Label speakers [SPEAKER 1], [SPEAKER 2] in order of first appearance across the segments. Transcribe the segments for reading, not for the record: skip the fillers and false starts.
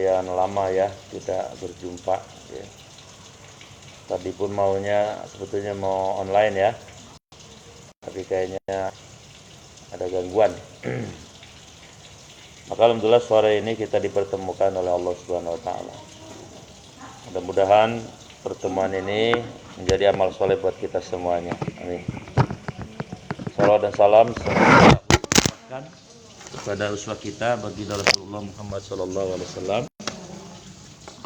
[SPEAKER 1] sekian lama ya tidak berjumpa ya. Tadi pun maunya sebetulnya mau online ya, tapi kayaknya ada gangguan. Maka alhamdulillah sore ini kita dipertemukan oleh Allah Subhanahu wa taala. Mudah-mudahan pertemuan ini menjadi amal soleh buat kita semuanya. Amin. Salawat dan salam semoga kepada uswah kita baginda Rasulullah Muhammad SAW,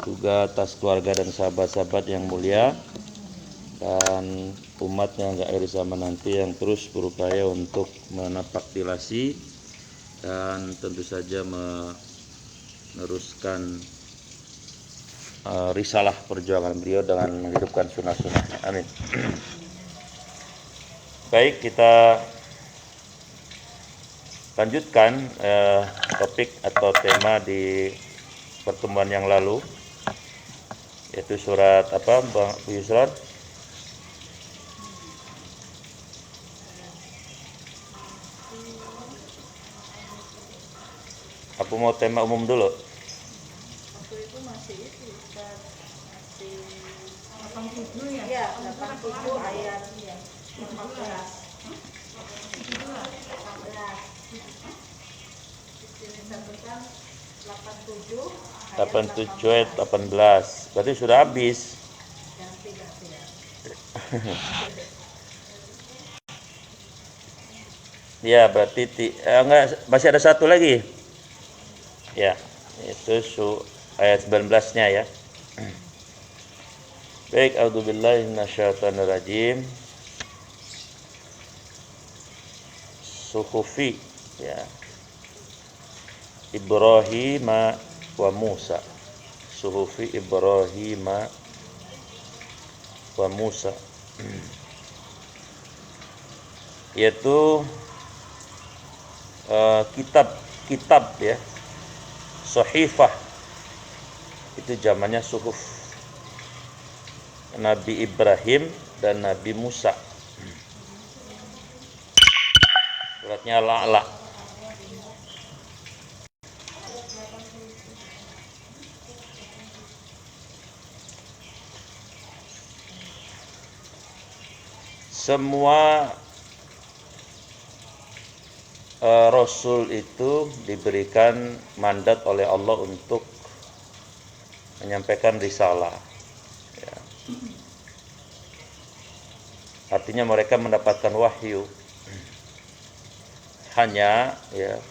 [SPEAKER 1] juga atas keluarga dan sahabat-sahabat yang mulia dan umat yang gak akhir zaman nanti yang terus berupaya untuk menapaktilasi dan tentu saja meneruskan risalah perjuangan beliau dengan menghidupkan sunnah-sunnahnya. Amin. Baik, kita lanjutkan topik atau tema di pertemuan yang lalu, yaitu surat apa, Bang Yusron? Aku mau tema umum dulu.
[SPEAKER 2] Waktu itu masih itu, masih 87 ya? Iya, 87 ayat 14.
[SPEAKER 1] 87 ayat 18. Berarti sudah habis. Ya, berarti enggak, masih ada satu lagi. Ya, itu ayat 19-nya ya. Baik, a'udzubillahi minasyaitonirrajim. Suhufi ya. Ibrahim wa Musa. Suhufi Ibrahim wa Musa. Yaitu kitab ya. Sahifah itu zamannya suhuf. Nabi Ibrahim dan Nabi Musa. Suratnya Al-A'la. Semua Rasul itu diberikan mandat oleh Allah untuk menyampaikan risalah ya. Artinya mereka mendapatkan wahyu. Hanya ya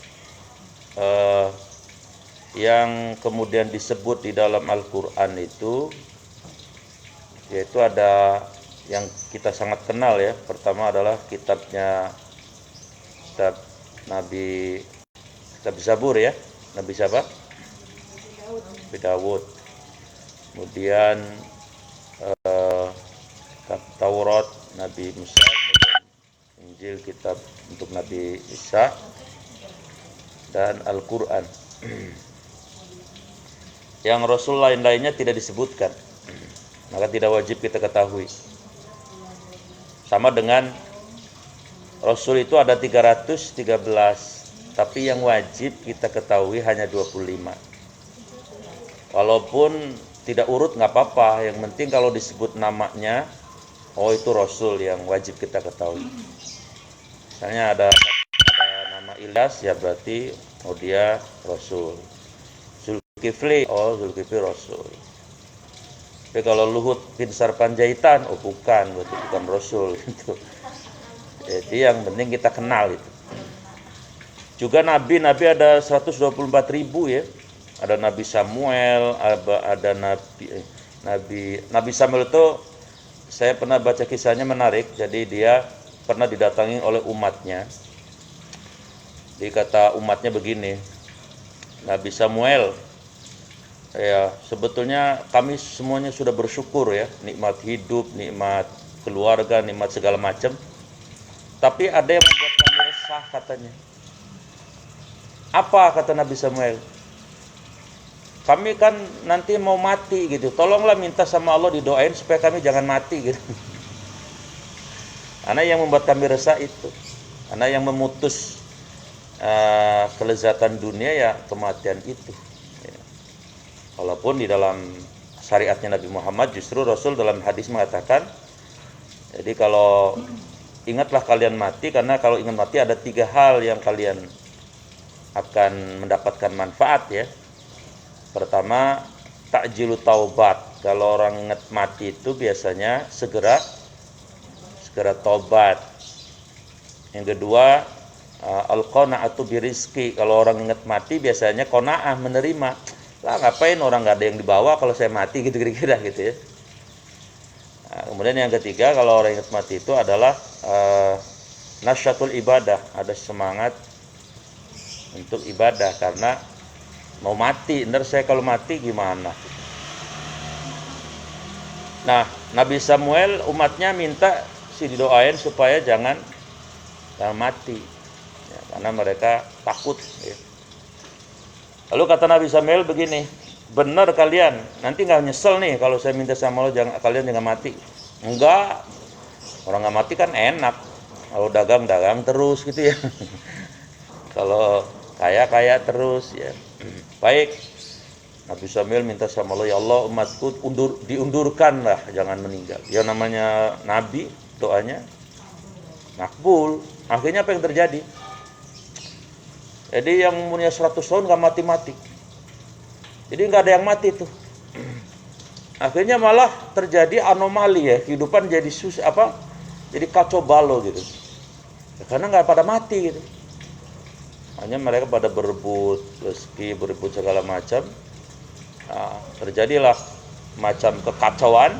[SPEAKER 1] yang kemudian disebut di dalam Al-Quran itu, yaitu ada yang kita sangat kenal ya. Pertama adalah kitab Nabi Zabur ya. Nabi siapa? Nabi Dawud. Kemudian kitab Taurat Nabi Musa, kemudian Injil kitab untuk Nabi Isa, dan Al-Quran. Yang Rasul lain-lainnya tidak disebutkan, maka tidak wajib kita ketahui. Sama dengan Rasul itu ada 313, tapi yang wajib kita ketahui hanya 25. Walaupun tidak urut nggak apa-apa, yang penting kalau disebut namanya, oh itu Rasul yang wajib kita ketahui. Misalnya ada nama Ilyas, ya berarti oh dia Rasul. Zulkifli, oh Zulkifli Rasul. Tapi kalau Luhut bin Sarpanjaitan, oh bukan, berarti bukan Rasul gitu. Jadi yang penting kita kenal itu. Juga nabi ada 124.000 ya. Ada Nabi Samuel, ada Nabi Samuel itu saya pernah baca kisahnya menarik. Jadi dia pernah didatangi oleh umatnya. Dia kata umatnya begini, Nabi Samuel, ya sebetulnya kami semuanya sudah bersyukur ya, nikmat hidup, nikmat keluarga, nikmat segala macam. Tapi ada yang membuat kami resah katanya. Apa kata Nabi Samuel? Kami kan nanti mau mati gitu. Tolonglah minta sama Allah didoain supaya kami jangan mati gitu. Karena yang membuat kami resah itu. Karena yang memutus kelezatan dunia ya kematian itu. Ya. Walaupun di dalam syariatnya Nabi Muhammad justru Rasul dalam hadis mengatakan, jadi kalau ingatlah kalian mati, karena kalau ingat mati ada 3 hal yang kalian akan mendapatkan manfaat ya. Pertama, takjilu taubat. Kalau orang ingat mati itu biasanya segera taubat. Yang kedua, al-qanaatu birizki. Kalau orang ingat mati biasanya qanaah, menerima. Lah ngapain orang nggak ada yang dibawa kalau saya mati gitu kira-kira gitu ya. Nah, kemudian yang ketiga, kalau orang ingat mati itu adalah nasyatul ibadah, ada semangat untuk ibadah karena mau mati. Ntar saya kalau mati gimana? Nah, Nabi Samuel umatnya minta didoain supaya jangan mati ya, karena mereka takut ya. Lalu kata Nabi Samuel begini, benar kalian, nanti nggak nyesel nih kalau saya minta sama lo kalian jangan mati. Enggak, orang nggak mati kan enak, kalau dagang terus gitu ya. Kalau kaya terus ya. Baik, Nabi Samuel minta sama Allah, ya Allah umatku diundurkan lah, jangan meninggal. Ya namanya Nabi, doanya makbul. Akhirnya apa yang terjadi? Jadi yang umurnya 100 tahun gak mati-mati. Jadi gak ada yang mati tuh. Akhirnya malah terjadi anomali ya, kehidupan jadi jadi kacau balau gitu. Ya, karena gak pada mati gitu. Hanya mereka pada berebut rezeki, berebut segala macam. Nah, terjadilah macam kekacauan.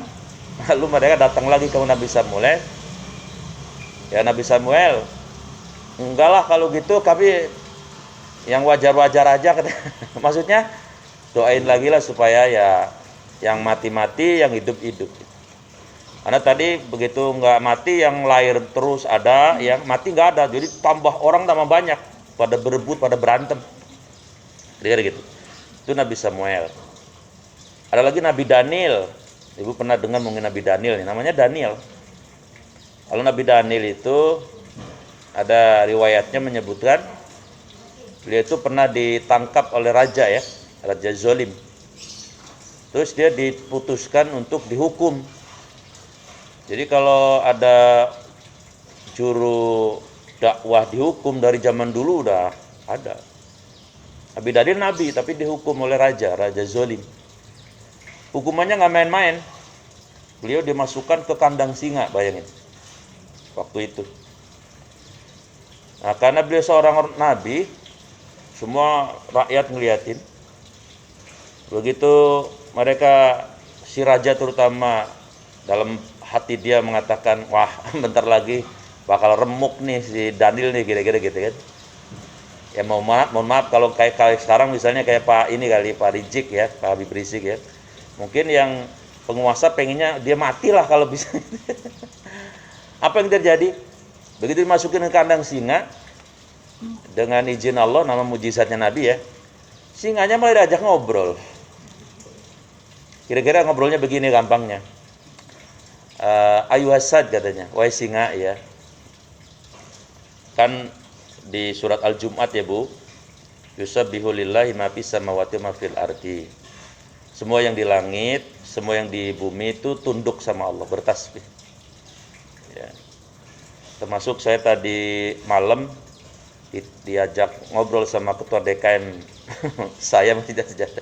[SPEAKER 1] Lalu mereka datang lagi ke Nabi Samuel. Ya Nabi Samuel, enggak lah kalau gitu kami yang wajar-wajar aja. Maksudnya doain lagi lah supaya ya yang mati-mati, yang hidup-hidup. Karena tadi begitu nggak mati, yang lahir terus ada, yang mati nggak ada. Jadi tambah orang tambah banyak, pada berebut, pada berantem. Jadi gitu. Itu Nabi Samuel. Ada lagi Nabi Daniel. Ibu pernah dengar mungkin Nabi Daniel, namanya Daniel. Kalau Nabi Daniel itu ada riwayatnya menyebutkan beliau itu pernah ditangkap oleh raja ya, raja zalim. Terus dia diputuskan untuk dihukum. Jadi kalau ada juru dakwah dihukum dari zaman dulu udah ada. Nabi Daniel nabi tapi dihukum oleh raja zalim. Hukumannya nggak main-main. Beliau dimasukkan ke kandang singa, bayangin. Waktu itu. Nah, karena beliau seorang nabi, semua rakyat ngeliatin. Begitu mereka, si raja terutama dalam hati dia mengatakan, wah bentar lagi bakal remuk nih si Daniel nih, kira-kira gitu kan. Ya mohon maaf kalau kayak sekarang misalnya kayak Pak ini kali, Pak Rizik ya, Pak Habib Rizik ya. Mungkin yang penguasa pengennya dia matilah kalau bisa. Apa yang terjadi? Begitu dimasukin ke kandang singa, dengan izin Allah, nama mujizatnya Nabi ya, singanya malah diajak ngobrol. Kira-kira ngobrolnya begini gampangnya. Ayu hasad katanya, wahai singa ya. Kan di surat Al-Jum'at ya Bu, yusabbihu lillahi ma fis samawati ma fil ardi. Semua yang di langit, semua yang di bumi itu tunduk sama Allah, bertasbih. Ya. Termasuk saya tadi malam diajak ngobrol sama ketua DKM saya masih sejahtera.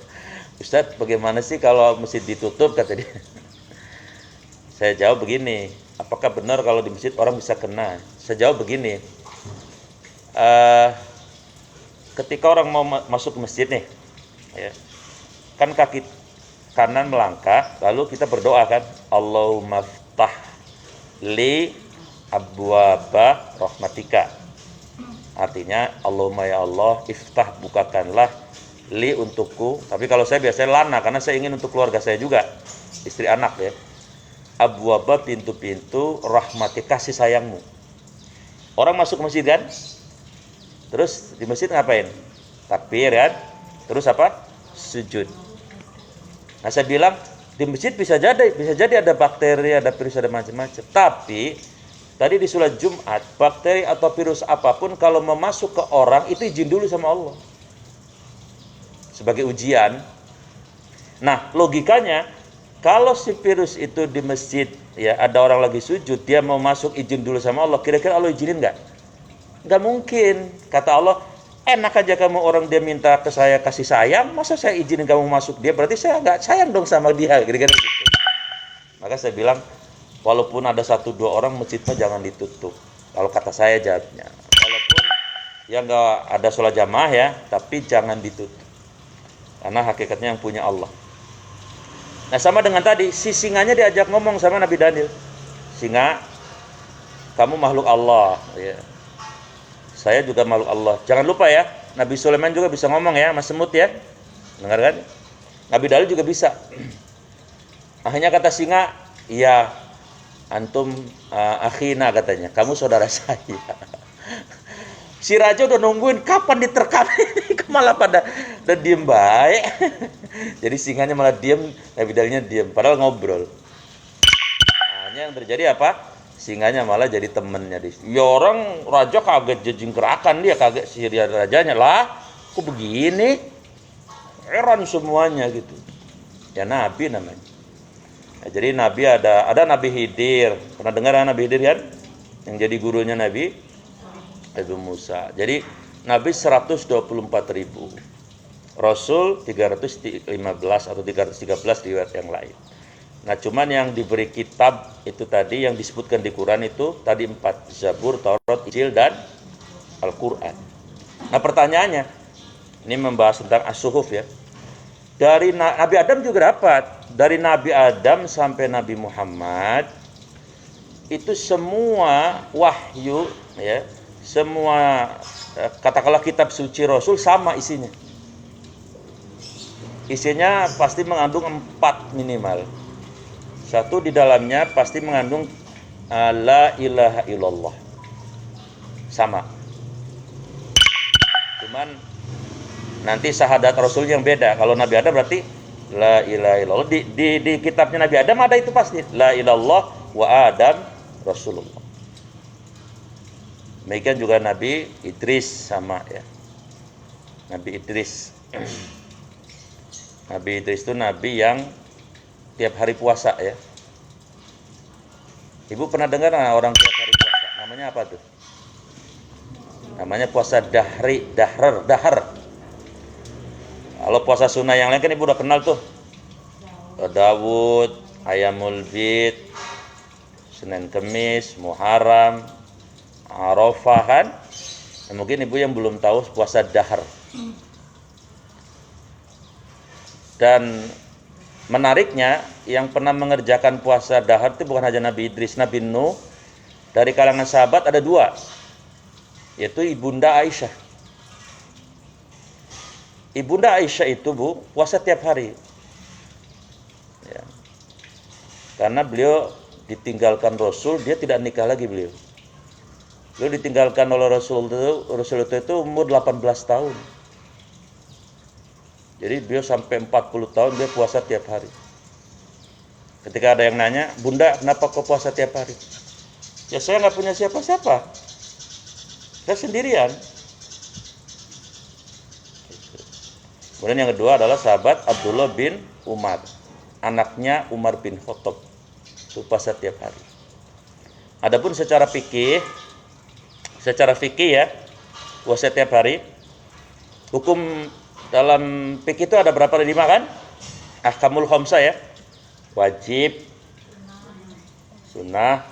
[SPEAKER 1] Ustadz, bagaimana sih kalau masjid ditutup, kata dia. Saya jawab begini, apakah benar kalau di masjid orang bisa kena? Saya jawab begini, ketika orang mau masuk ke masjid nih ya, kan kaki kanan melangkah, lalu kita berdoa kan, Allahumma ftah li abwaba rahmatika. Artinya Allahumma ya Allah, iftah, bukakanlah li untukku. Tapi kalau saya biasanya lana, karena saya ingin untuk keluarga saya juga, istri anak ya. Abwaba, pintu-pintu rahmatika, kasih sayangmu. Orang masuk masjid kan, terus di masjid ngapain? Takbir kan, terus apa? Sujud. Nah saya bilang di masjid bisa jadi ada bakteri, ada virus, ada macam-macam. Tapi tadi di sholat Jumat, bakteri atau virus apapun kalau mau masuk ke orang itu izin dulu sama Allah. Sebagai ujian. Nah, logikanya kalau si virus itu di masjid, ya ada orang lagi sujud, dia mau masuk izin dulu sama Allah, kira-kira Allah izinin nggak? Nggak mungkin. Kata Allah, enak aja kamu orang dia minta ke saya kasih sayang, masa saya izinin kamu masuk dia, berarti saya nggak sayang dong sama dia, kira-kira gitu. Maka saya bilang, walaupun ada 1-2 orang, masjidnya jangan ditutup. Kalau kata saya jawabnya, walaupun ya nggak ada sholat jamaah ya, tapi jangan ditutup. Karena hakikatnya yang punya Allah. Nah sama dengan tadi, si singanya diajak ngomong sama Nabi Daniel. Singa, kamu makhluk Allah. Ya. Saya juga makhluk Allah. Jangan lupa ya, Nabi Sulaiman juga bisa ngomong ya, Mas Semut ya. Dengar kan? Nabi Daniel juga bisa. Akhirnya kata singa, iya, antum akhina katanya, kamu saudara saya. Si raja udah nungguin kapan diterkam ini, malah pada udah diem baik. Jadi singanya malah diem, Nabi Danielnya diem, padahal ngobrol. Nah, yang terjadi apa? Singanya malah jadi temennya. Ya orang raja kaget jejing gerakan, dia kaget si rajanya, lah kok begini? Heran semuanya gitu. Ya Nabi namanya. Nah, jadi Nabi ada Nabi Khidir. Pernah dengar Nabi Khidir kan? Yang jadi gurunya Nabi Musa. Jadi Nabi 124.000, Rasul 315 atau 313 riwayat yang lain. Nah cuman yang diberi kitab itu tadi yang disebutkan di Quran itu tadi 4, Zabur, Taurat, Injil dan Al-Quran. Nah pertanyaannya, ini membahas tentang as-suhuf ya. Dari Nabi Adam juga dapat. Dari Nabi Adam sampai Nabi Muhammad itu semua wahyu ya, semua katakanlah kitab suci Rasul sama isinya. Isinya pasti mengandung 4 minimal. Satu, di dalamnya pasti mengandung la ilaha illallah. Sama. Cuman nanti syahadat Rasul yang beda. Kalau Nabi Adam berarti la ilaha illallah. Di kitabnya Nabi Adam ada itu pasti. La ilallah wa Adam Rasulullah. Demikian juga Nabi Idris sama ya. Nabi Idris. Nabi Idris itu nabi yang tiap hari puasa ya. Ibu pernah dengar orang tiap hari puasa? Namanya apa tuh? Namanya puasa dahar. Kalau puasa sunnah yang lain kan ibu udah kenal tuh. Dawud, Ayamul Bid, Senin Kemis, Muharram, Arafah kan? Nah, mungkin ibu yang belum tahu puasa dahar. Dan menariknya yang pernah mengerjakan puasa dahar itu bukan hanya Nabi Idris, Nabi Nuh. Dari kalangan sahabat ada 2, yaitu Ibunda Aisyah. Ibunda Aisyah itu bu puasa tiap hari ya. Karena beliau ditinggalkan Rasul, dia tidak nikah lagi beliau. Beliau ditinggalkan oleh Rasul itu umur 18 tahun. Jadi beliau sampai 40 tahun dia puasa tiap hari. Ketika ada yang nanya, Bunda kenapa kau puasa tiap hari? Ya saya nggak punya siapa-siapa. Saya sendirian. Kemudian yang kedua adalah sahabat Abdullah bin Umar. Anaknya Umar bin Khattab. Itu puasa tiap hari. Adapun secara fikih ya, puasa tiap hari. Hukum dalam fikih itu ada berapa? 5 kan? Ahkamul khamsah ya. Wajib, sunnah,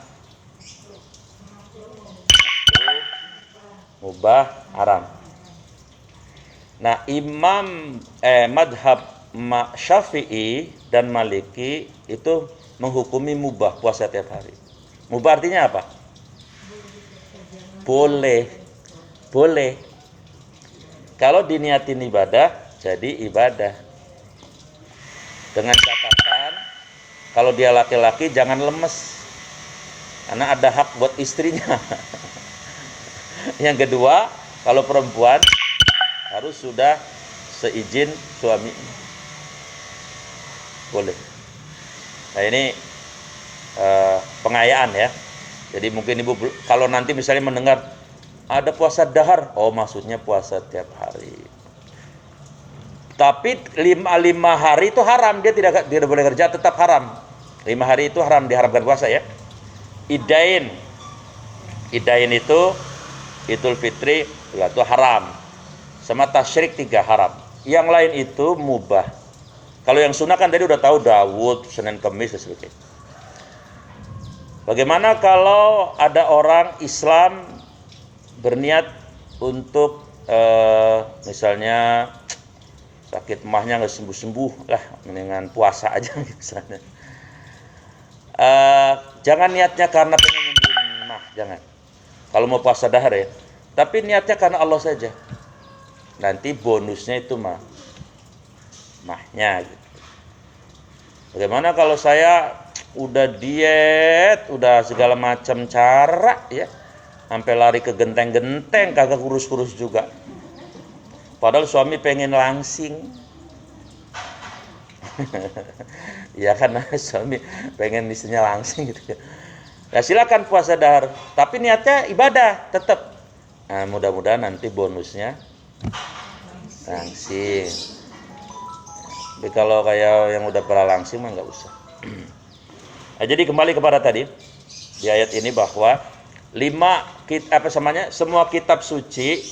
[SPEAKER 1] mubah, haram. Nah, madhab Syafi'i dan Maliki itu menghukumi mubah puasa tiap hari. Mubah artinya apa? Boleh. Kalau diniatin ibadah, jadi ibadah. Dengan catatan, kalau dia laki-laki jangan lemes. Karena ada hak buat istrinya. Yang kedua, kalau perempuan harus sudah seizin suami. Boleh. Nah ini pengayaan ya. Jadi mungkin ibu kalau nanti misalnya mendengar ada puasa dahar, oh maksudnya puasa tiap hari. Tapi lima hari itu haram, dia tidak boleh kerja, tetap haram. 5 hari itu haram, diharamkan puasa ya. Idain itu Idul Fitri itu haram. Sama tasyrik 3 haram. Yang lain itu mubah. Kalau yang sunnah kan tadi udah tahu, Daud, Senin Kemis dan sebagainya. Bagaimana kalau ada orang Islam berniat untuk misalnya sakit emahnya nggak sembuh-sembuh lah, mendingan puasa aja misalnya. Jangan niatnya karena pengen nyembuhin emah, jangan. Kalau mau puasa dahar ya, tapi niatnya karena Allah saja. Nanti bonusnya itu mahnya gitu. Bagaimana kalau saya udah diet, udah segala macam cara ya, sampai lari ke genteng-genteng, kagak kurus-kurus juga. Padahal suami pengen langsing. Ya kan, suami pengen istrinya langsing gitu. Nah, silakan puasa dahar, tapi niatnya ibadah tetap. Nah, mudah-mudahan nanti bonusnya langsing. Tapi kalau kayak yang udah pernah langsing mah nggak usah. Nah, jadi kembali kepada tadi di ayat ini bahwa semua kitab suci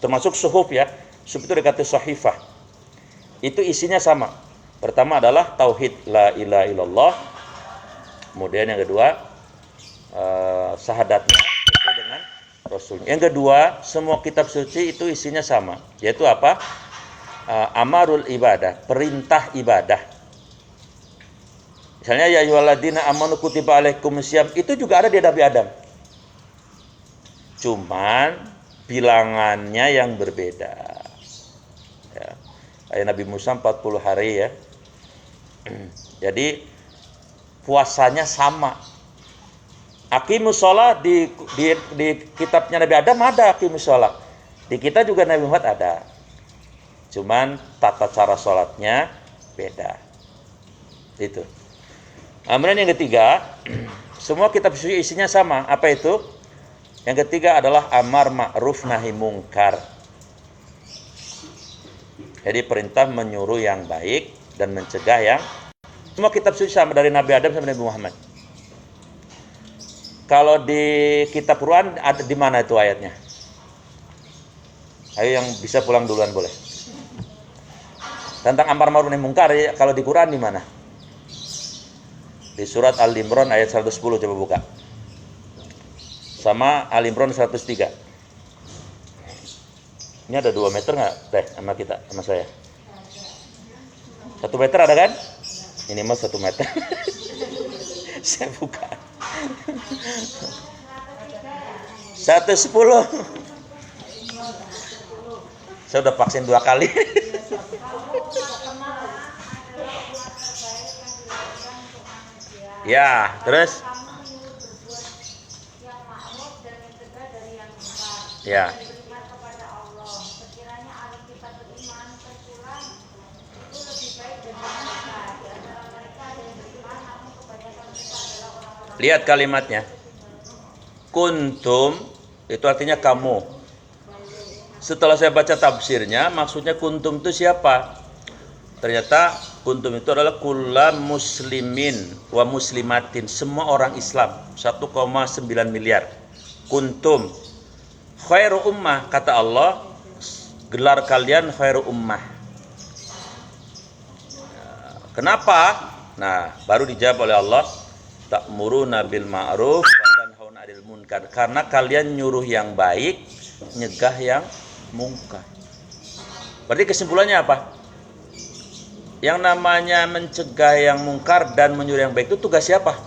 [SPEAKER 1] termasuk suhuf ya. Suhuf itu dikatakan sahifah. Itu isinya sama. Pertama adalah tauhid la ilaha illallah. Kemudian yang kedua syahadatnya sesuai dengan Rasulnya. Yang kedua, semua kitab suci itu isinya sama, yaitu apa? Amarul ibadah, perintah ibadah. Misalnya ya ayyuhalladzina amanu kutiba alaikumusiyam, itu juga ada di Nabi Adam. Cuman bilangannya yang berbeda. Ya. Kayak Nabi Musa 40 hari ya. Jadi puasanya sama. Aqimus shalah di kitabnya Nabi Adam ada aqimus shalah. Di kita juga Nabi Muhammad ada. Cuman tata cara sholatnya beda. Itu. Kemudian yang ketiga, semua kitab suci isinya sama. Apa itu? Yang ketiga adalah amar ma'ruf nahi mungkar. Jadi perintah menyuruh yang baik dan mencegah yang. Semua kitab suci sama dari Nabi Adam sampai Nabi Muhammad. Kalau di kitab Quran ada di mana itu ayatnya? Ayo yang bisa pulang duluan boleh. Tentang amar ma'ruf nahi mungkar ya, kalau di Quran di mana? Di surat Al-Imran ayat 110, coba buka. Sama Al-Imran 103. Ini ada 2 meter nggak teh sama kita, sama saya? 1 meter ada kan? Minimal 1 meter. Saya buka. 110. Saya udah vaksin 2 kali. Ya, terus? Ya. Lihat kalimatnya. Kuntum itu artinya kamu. Setelah saya baca tafsirnya, maksudnya kuntum itu siapa? Ternyata kuntum itu adalah kulla muslimin wa muslimatin, semua orang Islam, 1,9 miliar. Kuntum khairu ummah, kata Allah, gelar kalian khairu ummah. Kenapa? Nah, baru dijawab oleh Allah, ta'muruna bil ma'ruf wa tanhauna 'anil munkar. Karena kalian nyuruh yang baik, nyegah yang mungkar. Berarti kesimpulannya apa? Yang namanya mencegah yang mungkar dan menyuruh yang baik itu tugas siapa?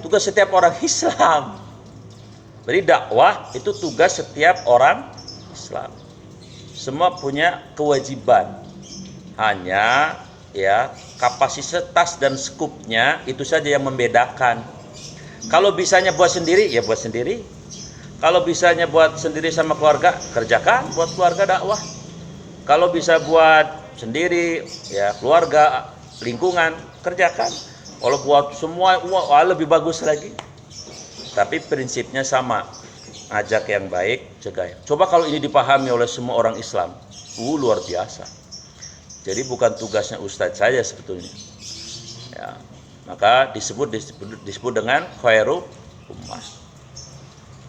[SPEAKER 1] Tugas setiap orang Islam. Jadi dakwah itu tugas setiap orang Islam. Semua punya kewajiban. Hanya ya kapasitas dan skupnya itu saja yang membedakan. Kalau bisanya buat sendiri, ya buat sendiri. Kalau bisanya buat sendiri sama keluarga, kerjakan buat keluarga dakwah. Kalau bisa buat sendiri, ya keluarga, lingkungan, kerjakan. Kalau buat semua, wah lebih bagus lagi. Tapi prinsipnya sama, ajak yang baik, cegah. Coba kalau ini dipahami oleh semua orang Islam, Luar biasa. Jadi bukan tugasnya ustadz saja sebetulnya. Ya, maka disebut dengan khairu ummah.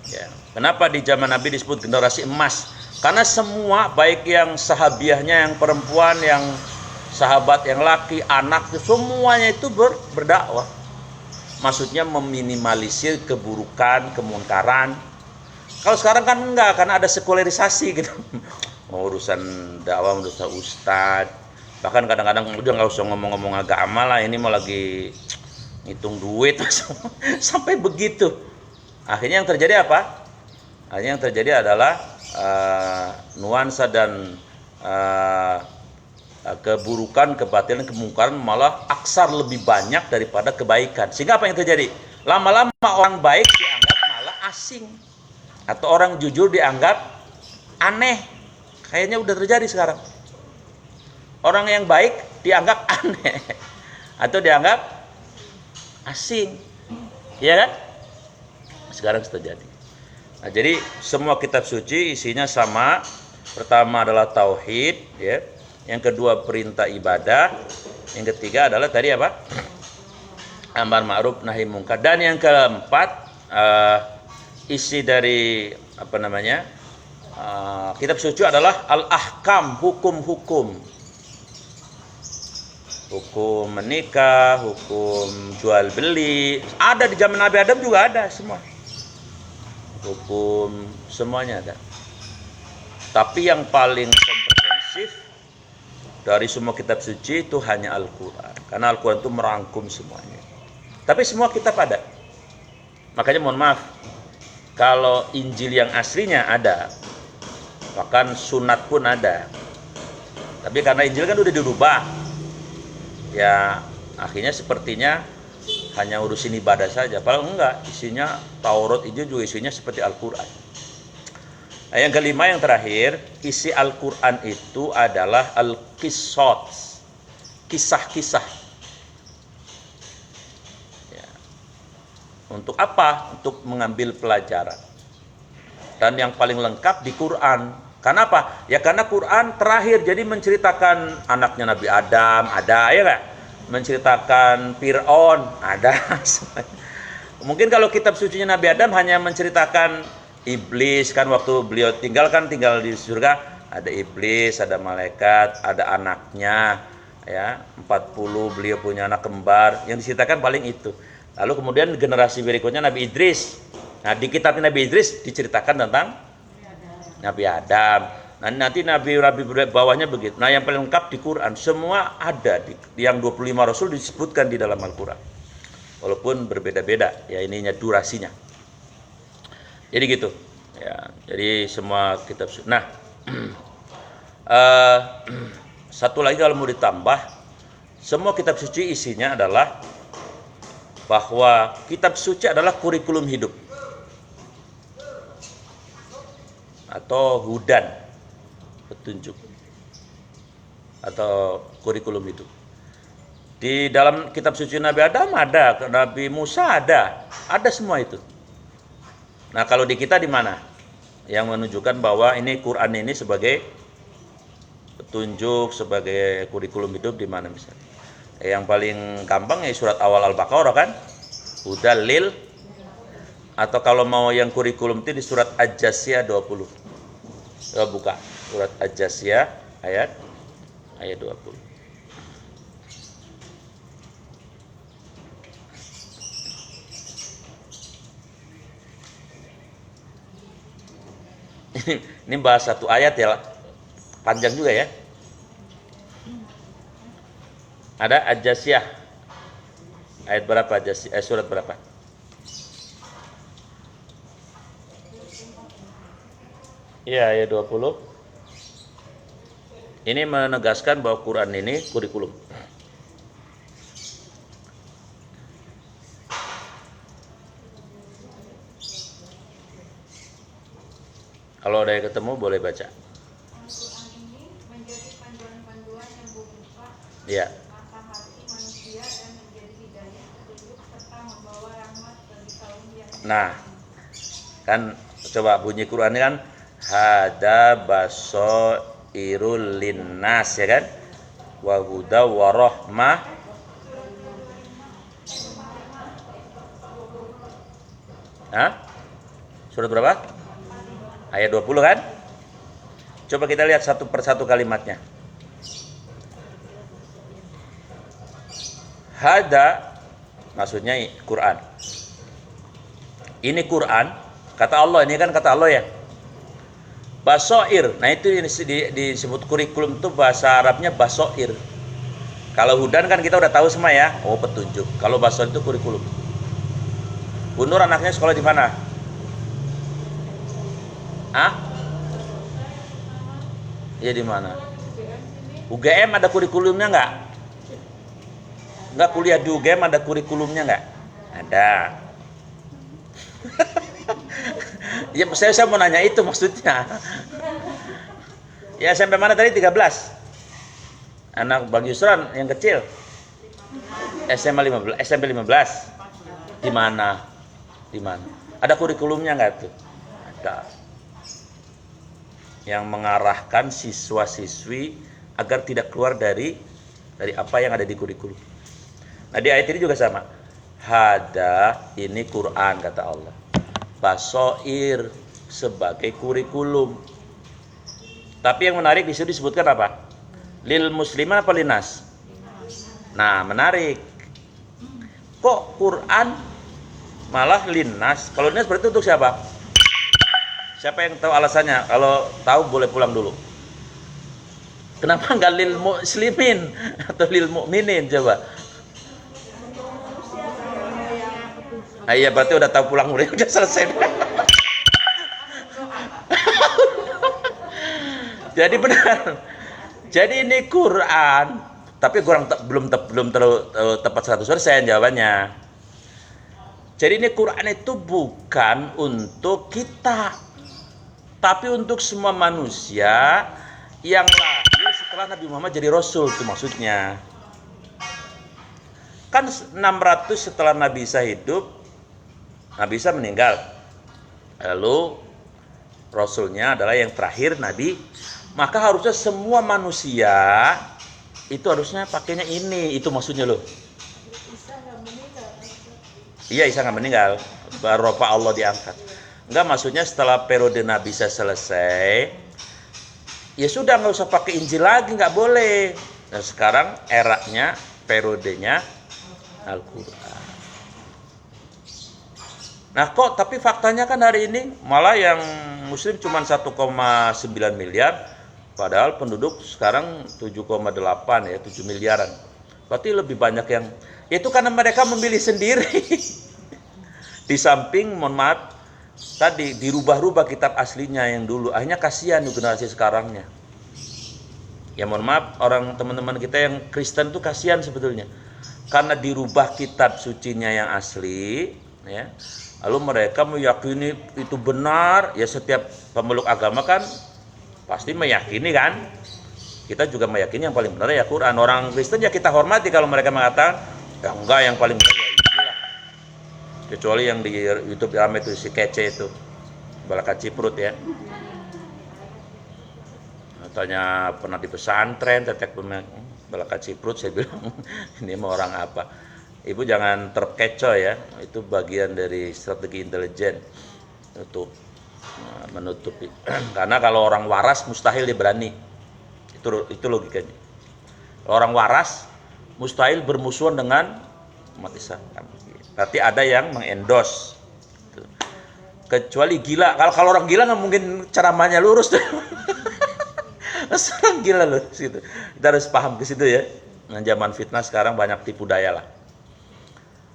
[SPEAKER 1] Ya. Kenapa di zaman Nabi disebut generasi emas? Karena semua, baik yang sahabiahnya, yang perempuan, yang sahabat, yang laki, anak, semuanya itu berdakwah. Maksudnya meminimalisir keburukan, kemungkaran. Kalau sekarang kan enggak, karena ada sekularisasi gitu. Urusan dakwah, urusan ustadz. Bahkan kadang-kadang udah nggak usah ngomong-ngomong agama lah, ini mau lagi ngitung duit sampai begitu. Akhirnya yang terjadi apa? Akhirnya yang terjadi adalah nuansa dan keburukan, kebatilan, kemungkaran malah aksar lebih banyak daripada kebaikan. Sehingga apa yang terjadi? Lama-lama orang baik dianggap malah asing, atau orang jujur dianggap aneh. Kayaknya udah terjadi sekarang. Orang yang baik dianggap aneh atau dianggap asing, ya kan? Sekarang sudah terjadi. Nah, jadi semua kitab suci isinya sama. Pertama adalah tauhid, ya. Yang kedua perintah ibadah. Yang ketiga adalah tadi apa? Amar ma'ruf nahi mungkar. Dan yang keempat isi dari kitab suci adalah al-ahkam, hukum-hukum. Hukum menikah, hukum jual beli, ada di zaman Nabi Adam juga ada semua. Hukum semuanya ada. Tapi yang paling komprehensif dari semua kitab suci itu hanya Al-Quran. Karena Al-Quran itu merangkum semuanya. Tapi semua kitab ada. Makanya mohon maaf, kalau Injil yang aslinya ada, bahkan sunat pun ada. Tapi karena Injil kan udah dirubah, ya akhirnya sepertinya hanya urusin ibadah saja. Padahal enggak, isinya Taurat itu juga isinya seperti Al-Quran. Nah, yang kelima, yang terakhir, isi Al-Quran itu adalah Al-Qisas, kisah-kisah. Ya. Untuk apa? Untuk mengambil pelajaran. Dan yang paling lengkap di Quran. Karena apa? Ya karena Quran terakhir, jadi menceritakan anaknya Nabi Adam, ada ya nggak? Menceritakan Fir'aun, ada. Mungkin kalau kitab sucinya Nabi Adam hanya menceritakan iblis, kan waktu beliau tinggal di surga, ada iblis, ada malaikat, ada anaknya, ya 40 beliau punya anak kembar, yang diceritakan paling itu. Lalu kemudian generasi berikutnya Nabi Idris. Nah di kitab Nabi Idris diceritakan tentang Nabi Adam. Nah, nanti nabi bawahnya begitu. Nah, yang paling lengkap di Quran, semua ada yang 25 rasul disebutkan di dalam Al-Quran. Walaupun berbeda-beda ya ininya durasinya. Jadi gitu. Ya, jadi semua kitab. Nah, satu lagi kalau mau ditambah, semua kitab suci isinya adalah bahwa kitab suci adalah kurikulum hidup. Atau hudan, petunjuk, atau kurikulum hidup. Di dalam kitab suci Nabi Adam ada, Nabi Musa ada semua itu. Nah kalau di kita di mana? Yang menunjukkan bahwa ini Quran ini sebagai petunjuk, sebagai kurikulum hidup di mana misalnya? Yang paling gampang ya surat awal Al-Baqarah kan, hudal lil. Atau kalau mau yang kurikulum itu di surat Aj-Jasiyah 20. Buka surat Aj-Jasiyah ayat 20. Ini bahas satu ayat ya, panjang juga ya. Ada Aj-Jasiyah ayat berapa? Surat berapa? Iya, ayat 20. Ini menegaskan bahwa Quran ini kurikulum. Kalau ada yang ketemu boleh baca.
[SPEAKER 2] Al-Quran ini menjadi panduan-panduan yang membuka
[SPEAKER 1] Iya.
[SPEAKER 2] mata hati manusia dan menjadi hidayah, petunjuk serta membawa rahmat bagi kaum yang.
[SPEAKER 1] Nah, kan coba bunyi Quran ini kan hada basyairul linnas, ya kan? Wa huda wa rahmah. Surat berapa? Ayat 20 kan? Coba kita lihat satu persatu kalimatnya. Hada maksudnya Quran. Ini Quran, kata Allah, ini kan kata Allah ya. Basoir, nah itu disebut kurikulum itu bahasa Arabnya basoir. Kalau hudan kan kita udah tahu semua ya, oh petunjuk. Kalau basoir itu kurikulum. Bu Nur anaknya sekolah di mana? Iya di mana? UGM ada kurikulumnya nggak? Nggak, kuliah di UGM ada kurikulumnya nggak? Ada. Ya saya mau nanya itu maksudnya. Ya SMP mana tadi? 13. Anak Bang Yusran yang kecil. SMA 15, SMP 15. Di mana? Di mana? Ada kurikulumnya nggak tuh? Ada. Yang mengarahkan siswa-siswi agar tidak keluar dari apa yang ada di kurikulum. Nah di ayat ini juga sama. Hada ini Quran kata Allah. Basoir sebagai kurikulum. Tapi yang menarik di situ disebutkan apa? Lil muslimin apa linas? Nah menarik. Kok Quran malah linnas? Kalau linnas berarti untuk siapa? Siapa yang tahu alasannya? Kalau tahu boleh pulang dulu. Kenapa nggak lil muslimin atau lil mukminin coba? Iya berarti udah tahu pulang udah selesai. Jadi benar. Jadi ini Quran, tapi belum terlalu tepat 100% jawabannya. Jadi ini Quran itu bukan untuk kita, tapi untuk semua manusia yang lahir setelah Nabi Muhammad jadi Rasul, itu maksudnya. Kan 600 setelah Nabi Isa hidup, Nabi Isa meninggal. Lalu Rasulnya adalah yang terakhir Nabi. Maka harusnya semua manusia itu harusnya pakainya ini. Itu maksudnya loh.
[SPEAKER 2] Isa nggak meninggal.
[SPEAKER 1] Iya Isa nggak meninggal. Baru Pak Allah diangkat. Enggak, maksudnya setelah periode Nabi Isa selesai, ya sudah nggak usah pakai Injil lagi, nggak boleh. Dan sekarang eranya, periodenya Al-Quran. Nah kok tapi faktanya kan hari ini malah yang muslim cuma 1,9 miliar, padahal penduduk sekarang 7,8 ya, 7 miliaran. Berarti lebih banyak yang, itu karena mereka memilih sendiri. Di samping mohon maaf tadi dirubah-rubah kitab aslinya yang dulu, akhirnya kasihan generasi sekarangnya. Ya mohon maaf, orang teman-teman kita yang Kristen tuh kasihan sebetulnya. Karena dirubah kitab sucinya yang asli, ya. Lalu mereka meyakini itu benar, ya setiap pemeluk agama kan pasti meyakini kan. Kita juga meyakini yang paling benar ya Quran. Orang Kristen ya kita hormati kalau mereka mengatakan, ya enggak yang paling benar ya Injil lah. Kecuali yang di YouTube ramai itu si kece itu, Balaka Ciprut ya. Tanya pernah di pesantren, tetek Balaka Ciprut, saya bilang ini mau orang apa? Ibu jangan terkecoh ya, itu bagian dari strategi intelijen untuk menutupi. Karena kalau orang waras mustahil dia berani. Itu logikanya. Orang waras mustahil bermusuhan dengan umat Islam. Berarti ada yang mengendorse. Kecuali gila. Kalau orang gila nggak mungkin ceramahnya lurus tuh. Orang gila loh gitu. Kita harus paham ke situ ya. Dengan zaman fitnah sekarang banyak tipu daya lah.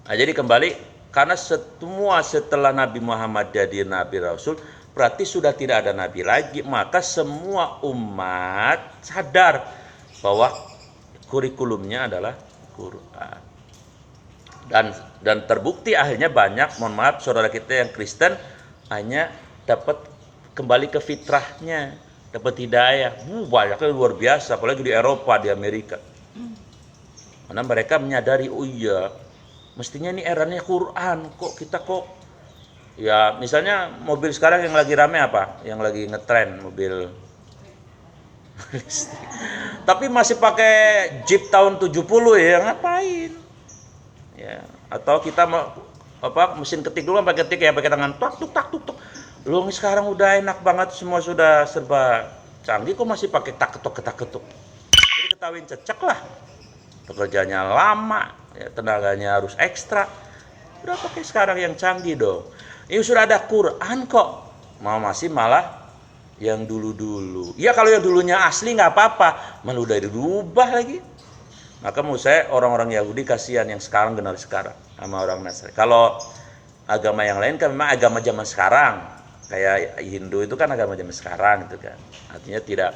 [SPEAKER 1] Nah, jadi kembali, karena semua setelah Nabi Muhammad jadi Nabi Rasul, berarti sudah tidak ada Nabi lagi. Maka semua umat sadar bahwa kurikulumnya adalah Quran. Dan terbukti akhirnya banyak, mohon maaf saudara kita yang Kristen, hanya dapat kembali ke fitrahnya, dapat hidayah. Banyaknya luar biasa, apalagi di Eropa, di Amerika. Karena mereka menyadari, oh iya, mestinya ini eranya Quran, kok ya misalnya mobil sekarang yang lagi rame apa? Yang lagi ngetren mobil Tapi masih pakai Jeep tahun 70 ya, ngapain? Ya, atau kita mesin ketik dulu pakai ketik ya pakai tangan tuk tuk tuk tuk. Lu sekarang udah enak banget, semua sudah serba canggih, kok masih pakai tak ketuk. Jadi ketahuin cecek lah. Pekerjaannya lama, ya, tenaganya harus ekstra. Udah pakai sekarang yang canggih dong. Ini sudah ada Quran kok. Masih malah yang dulu-dulu. Ya kalau yang dulunya asli nggak apa-apa, malah udah dirubah lagi. Maka menurut saya orang-orang Yahudi kasihan yang sekarang generasi sekarang sama orang Nasrani. Kalau agama yang lain kan memang agama zaman sekarang. Kayak Hindu itu kan agama zaman sekarang gitu kan. Artinya tidak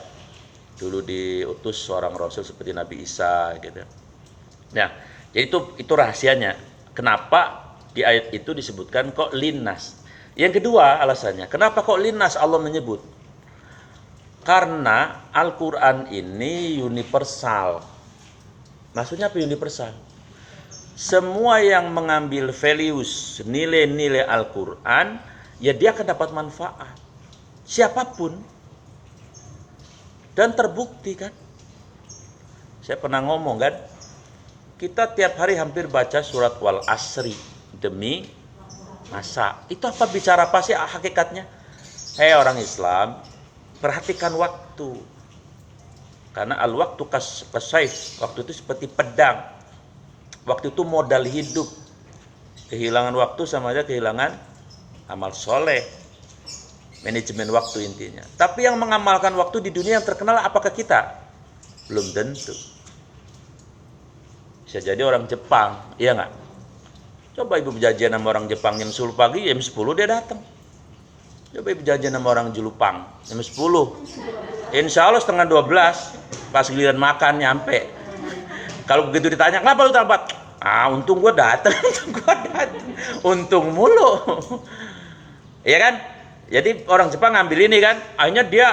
[SPEAKER 1] dulu diutus seorang rasul seperti Nabi Isa gitu. Nah, jadi itu rahasianya. Kenapa di ayat itu disebutkan kok linnas? Yang kedua alasannya, kenapa kok linnas Allah menyebut? Karena Al-Quran ini universal. Maksudnya apa universal? Semua yang mengambil values, nilai-nilai Al-Quran, ya dia akan dapat manfaat. Siapapun. Dan terbukti kan. Saya pernah ngomong kan, kita tiap hari hampir baca surat Wal Asri demi masa. Itu apa bicara apa sih hakikatnya? Hei orang Islam, perhatikan waktu. Karena al-waktu kasaif, waktu itu seperti pedang. Waktu itu modal hidup. Kehilangan waktu sama aja kehilangan amal soleh. Manajemen waktu intinya. Tapi yang mengamalkan waktu di dunia yang terkenal apakah kita? Belum tentu. Bisa jadi orang Jepang, iya nggak? Coba ibu berjanjian sama orang Jepang jam 10 pagi, jam 10 dia datang. Coba ibu berjanjian sama orang Jelupang jam 10. Insya Allah setengah 12 pas giliran makan nyampe. Kalau begitu ditanya, kenapa lu terlambat? Untung gua datang, untung mulu. Iya kan? Jadi orang Jepang ngambil ini kan, akhirnya dia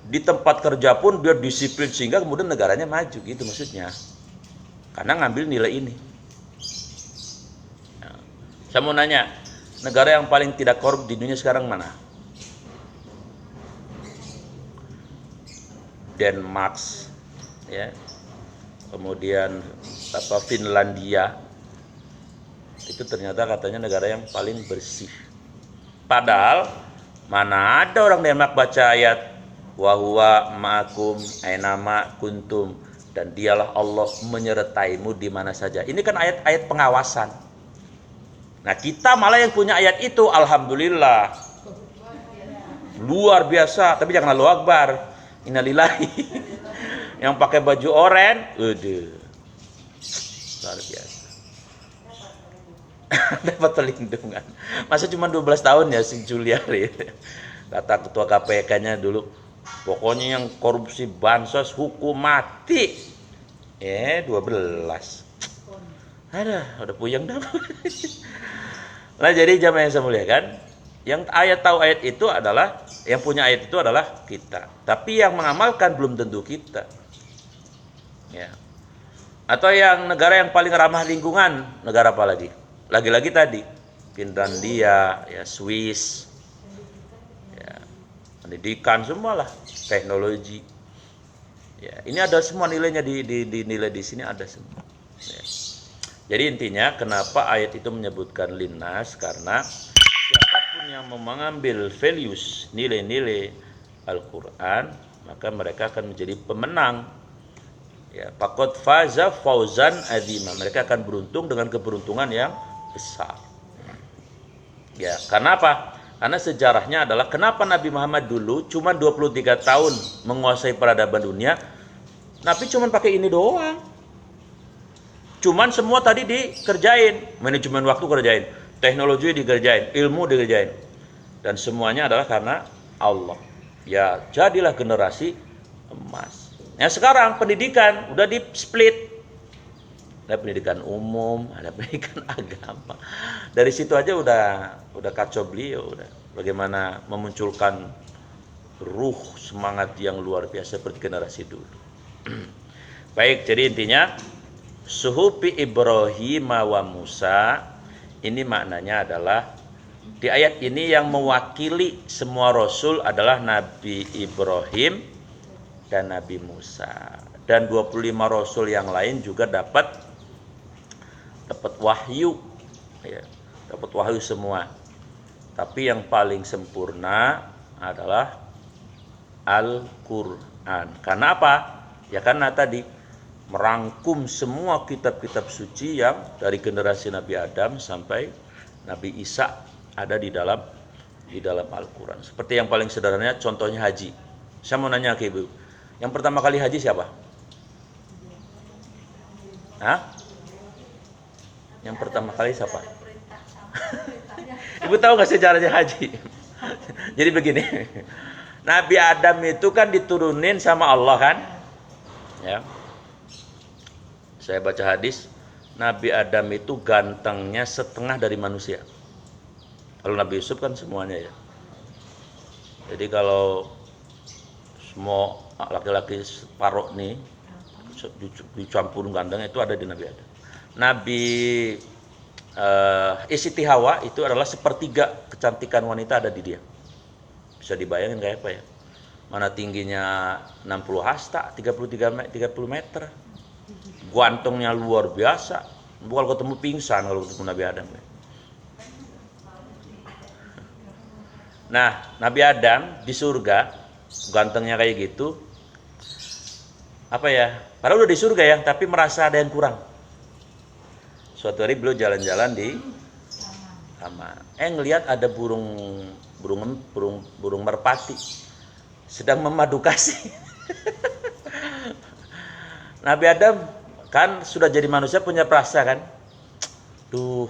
[SPEAKER 1] di tempat kerja pun dia disiplin sehingga kemudian negaranya maju gitu maksudnya. Karena ngambil nilai ini. Nah, saya mau nanya, negara yang paling tidak korup di dunia sekarang mana? Denmark, ya. Kemudian Finlandia. Itu ternyata katanya negara yang paling bersih. Padahal mana ada orang Denmark baca ayat wa huwa ma'akum ainama kuntum, dan dialah Allah menyertaimu di mana saja. Ini kan ayat-ayat pengawasan. Nah, kita malah yang punya ayat itu alhamdulillah. Luar biasa, tapi jangan Allahu Akbar. Innalillahi. Yang pakai baju oranye, luar biasa. Dapat perlindungan. Masa cuma 12 tahun ya si Juliari. Kata ketua KPK-nya dulu, pokoknya yang korupsi bansos hukum mati. 12. Udah puyeng dah. Nah, jadi jamaah yang saya muliakan, yang tahu ayat itu adalah, yang punya ayat itu adalah kita. Tapi yang mengamalkan belum tentu kita. Ya. Atau yang negara yang paling ramah lingkungan, negara apa lagi? Lagi-lagi tadi, Finlandia, ya Swiss, ya, pendidikan semualah, teknologi. Ya, ini ada semua nilainya di nilai di sini ada semua. Ya. Jadi intinya kenapa ayat itu menyebutkan linnas, karena siapapun yang mengambil values, nilai-nilai Al-Quran, maka mereka akan menjadi pemenang. Ya, faqad faza fauzan adzima. Mereka akan beruntung dengan keberuntungan yang besar. Ya, karena apa? Karena sejarahnya adalah kenapa Nabi Muhammad dulu cuma 23 tahun menguasai peradaban dunia, Nabi cuma pakai ini doang. Cuman semua tadi dikerjain, manajemen waktu kerjain, teknologi dikerjain, ilmu dikerjain. Dan semuanya adalah karena Allah. Ya, jadilah generasi emas. Nah, sekarang pendidikan udah di split. Ada pendidikan umum, ada pendidikan agama. Dari situ aja udah kacau beliau, udah bagaimana memunculkan ruh semangat yang luar biasa seperti generasi dulu. Baik, jadi intinya suhufi Ibrahim wa Musa, ini maknanya adalah di ayat ini yang mewakili semua rasul adalah Nabi Ibrahim, dan Nabi Musa. Dan 25 rasul yang lain juga dapat wahyu, ya, dapat wahyu semua. Tapi yang paling sempurna adalah Al-Quran. Karena apa? Ya karena tadi merangkum semua kitab-kitab suci yang dari generasi Nabi Adam sampai Nabi Isa ada di dalam Al-Quran. Seperti yang paling sederhananya contohnya haji. Saya mau nanya ke Ibu, yang pertama kali haji siapa? Hah? Yang pertama kali siapa? Ibu tahu nggak sejarahnya haji? Jadi begini, Nabi Adam itu kan diturunin sama Allah kan? Ya. Saya baca hadis, Nabi Adam itu gantengnya setengah dari manusia. Kalau Nabi Yusuf kan semuanya ya. Jadi kalau semua laki-laki separuh nih dicampur ganteng itu ada di Nabi Adam. Nabi Siti Hawa itu adalah sepertiga kecantikan wanita ada di dia. Bisa dibayangin kayak apa ya? Mana tingginya 60 hasta, 30 meter. Gantengnya luar biasa. Bukan ketemu pingsan kalau ketemu Nabi Adam. Nah, Nabi Adam di surga gantengnya kayak gitu. Apa ya? Padahal udah di surga ya, tapi merasa ada yang kurang. Suatu hari beliau jalan-jalan di taman. Ngelihat ada burung merpati sedang memadu kasih. Nabi Adam kan sudah jadi manusia punya perasa kan. Duh,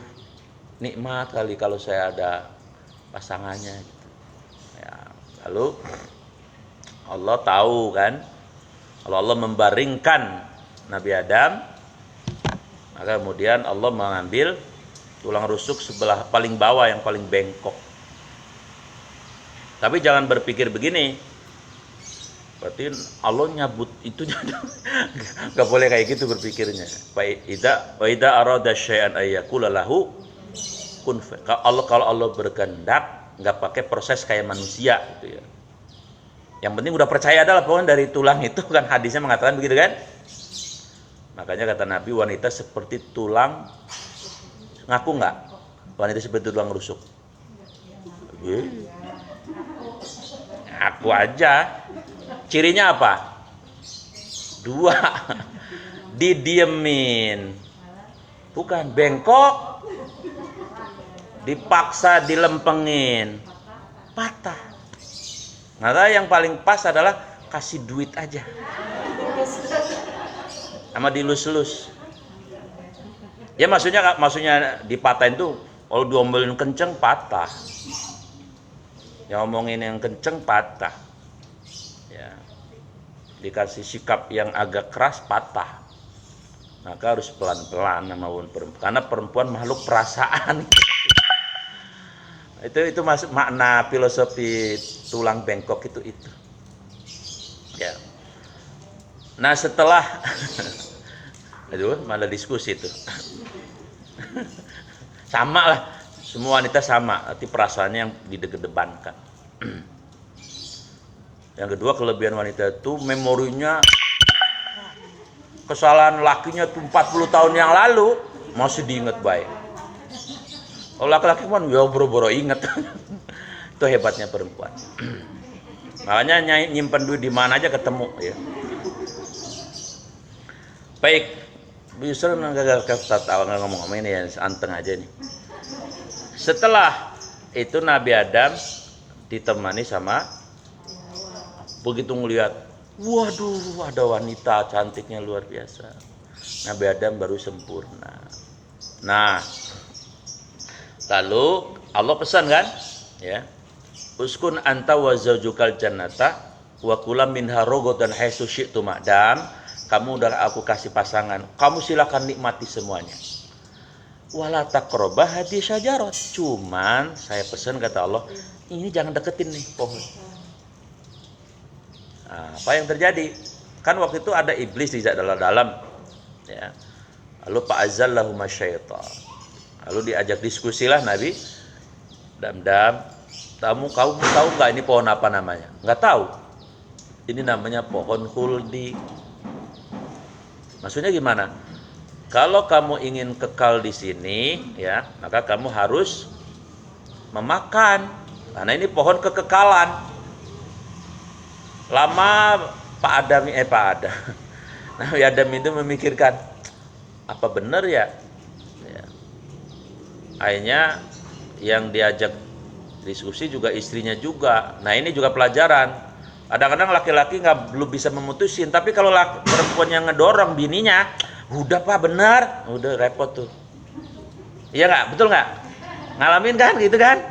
[SPEAKER 1] nikmat kali kalau saya ada pasangannya gitu. Ya, lalu Allah tahu kan, kalau Allah membaringkan Nabi Adam, maka kemudian Allah mengambil tulang rusuk sebelah paling bawah yang paling bengkok. Tapi jangan berpikir begini, berarti Allah nyabut itu. Gak boleh kayak gitu berpikirnya. Wa idza arada syai'an ayyakula lahu kun fa. Kalau Allah berkehendak nggak pakai proses kayak manusia gitu ya. Yang penting udah percaya adalah pokoknya dari tulang itu kan, hadisnya mengatakan begitu kan. Makanya kata Nabi, wanita seperti tulang, ngaku nggak? Wanita seperti tulang rusuk. Aku aja. Cirinya apa? 2. Didiemin. Bukan bengkok. Dipaksa dilempengin. Patah. Nah, yang paling pas adalah kasih duit aja. Sama dilus-lus. Ya maksudnya dipatahin tuh kalau diomelin kenceng patah. Ya ngomongin yang kenceng patah. Ya. Dikasih sikap yang agak keras patah. Maka harus pelan-pelan sama perempuan. Karena perempuan makhluk perasaan. Itu masuk makna filosofi tulang bengkok itu. Ya. Nah setelah aduh malah diskusi itu. Sama lah, semua wanita sama, tapi perasaannya yang didepankan. Yang kedua, kelebihan wanita itu memorinya, kesalahan lakinya itu 40 tahun yang lalu masih diingat baik. Kalau laki-laki kan ya boro-boro inget. Itu hebatnya perempuan. Makanya nyimpen duit di mana aja ketemu ya. Baik, Bu Yusril nggak ngomong ini ya, anteng aja nih. Setelah itu Nabi Adam ditemani sama, begitu ngelihat, waduh ada wanita cantiknya luar biasa. Nabi Adam baru sempurna. Nah, lalu Allah pesan kan, ya, uskun anta wa zaujukal jannata wa kula minha rogodan haitsu syi'tum. Adam, kamu udah aku kasih pasangan, kamu silakan nikmati semuanya. Wala taqrabah hadhihi syajarat. Cuman saya pesan kata Allah, ini jangan deketin nih pohon. Nah, apa yang terjadi? Kan waktu itu ada iblis di dalam, ya. Lalu fa'azallahu masyaitan. Lalu diajak diskusilah Nabi. Dam, kamu tahu nggak ini pohon apa namanya? Nggak tahu. Ini namanya pohon khuldi. Maksudnya gimana? Kalau kamu ingin kekal di sini, ya, maka kamu harus memakan. Karena ini pohon kekekalan. Lama Pak Adam, Nabi Adam itu memikirkan, apa benar ya? Akhirnya yang diajak diskusi juga istrinya juga. Nah ini juga pelajaran. Kadang-kadang laki-laki belum bisa memutusin, tapi kalau perempuan yang ngedorong bininya, udah Pak benar, udah repot tuh. Iya nggak, betul nggak? Ngalamin kan gitu kan?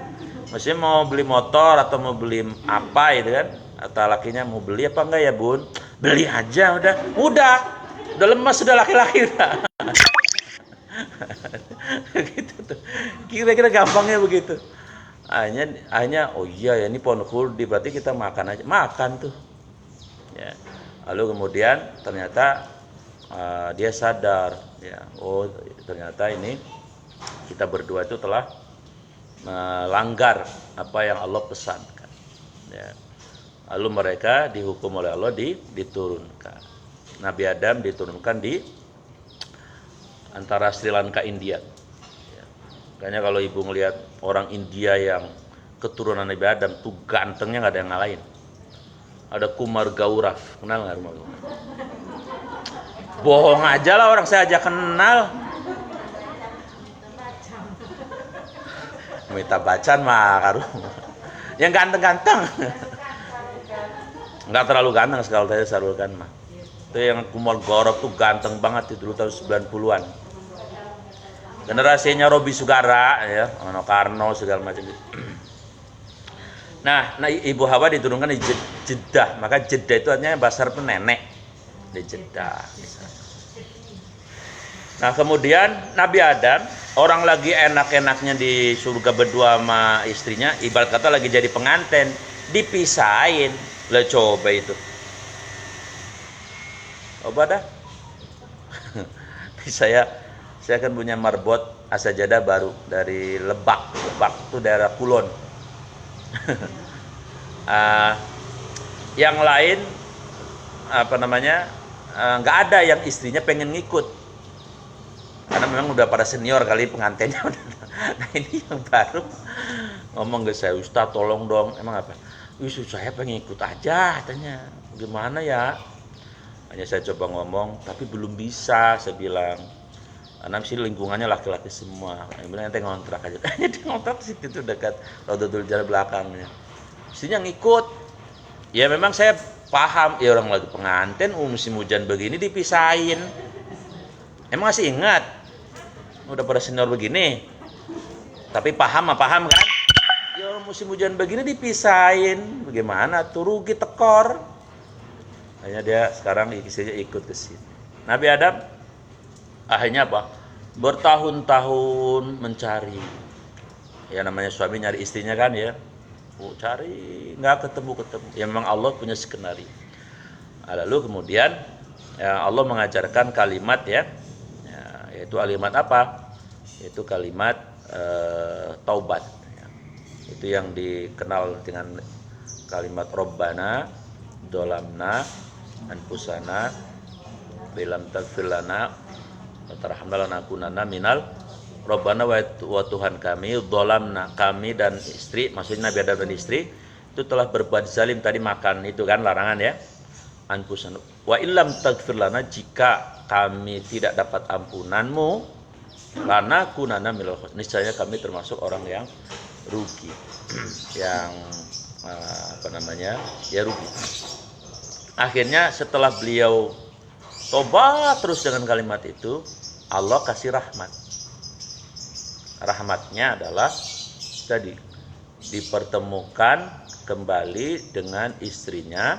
[SPEAKER 1] Maksudnya mau beli motor atau mau beli apa gitu kan? Atau lakinya mau beli apa enggak ya Bun? Beli aja udah lemas sudah laki-laki udah. Gitu tuh. Kira-kira gampangnya begitu. Hanya oh iya ya ini pohon khuldi berarti kita makan aja. Makan tuh. Ya. Lalu kemudian ternyata dia sadar ya, oh ternyata ini kita berdua itu telah melanggar apa yang Allah pesankan. Ya. Lalu mereka dihukum oleh Allah diturunkan. Nabi Adam diturunkan di antara Sri Lanka India. Ya. Makanya kalau ibu ngelihat orang India yang keturunan Nabi Adam tuh gantengnya nggak ada yang ngalahin. Ada Kumar Gaurav, kenal nggak rumah? Bohong aja lah, orang saya aja kenal. Amitabh Bachchan mah karu. Yang ganteng-ganteng. Enggak terlalu ganteng sekali saya Sarulkan mah. Itu yang Kumar Gaurav tuh ganteng banget itu dulu tahun 90-an. Generasinya Robby Sugara ya, Ono Karno segala macam itu. Nah, Ibu Hawa diturunkan di Jeddah. Maka Jeddah itu artinya bahasa Arab nenek. Di Jeddah. Nah kemudian Nabi Adam, orang lagi enak-enaknya di surga berdua sama istrinya, ibarat kata lagi jadi pengantin, dipisahin. Lah coba itu. Coba dah. saya kan punya marbot asajadah baru dari Lebak. Lebak itu daerah Kulon. Yang lain nggak ada yang istrinya pengen ngikut. Karena memang udah pada senior kali pengantinnya. Nah ini yang baru ngomong ke saya, Ustaz tolong dong. Emang apa? Saya pengen ikut aja katanya. Gimana ya? Hanya saya coba ngomong, tapi belum bisa saya bilang. Karena sih lingkungannya laki-laki semua. Saya bilang nanti ngontrak aja. Dia ngontrak di situ dekat Raudhatul Jalan belakangnya. Istrinya ngikut. Ya memang saya paham, ya orang lagi pengantin musim hujan begini dipisahin. Emang masih ingat? Udah pada senior begini. Tapi paham kan? Ya orang musim hujan begini dipisahin. Bagaimana tuh, rugi tekor. Hanya dia sekarang istrinya ikut ke sini. Nabi Adam akhirnya apa? Bertahun-tahun mencari. Ya namanya suami nyari istrinya kan ya. Cari nggak ketemu. Ya memang Allah punya skenario. Lalu kemudian ya Allah mengajarkan kalimat ya, yaitu kalimat apa? Itu kalimat taubat. Ya. Itu yang dikenal dengan kalimat Rabbana dolamna anfusana bilam taghfir lana wa tarhamna lanakunanna minal Rabbana wa Tuhan kami dolamna, kami dan istri, maksudnya Nabi Adam dan istri itu telah berbuat zalim. Tadi makan itu kan larangan ya, anfusana wa illam taghfir lana, jika kami tidak dapat ampunanmu, lana kunana minal khasirin, niscaya kami termasuk orang yang rugi. Yang ya rugi. Akhirnya setelah beliau tobat terus dengan kalimat itu, Allah kasih rahmat. Rahmatnya adalah tadi dipertemukan kembali dengan istrinya.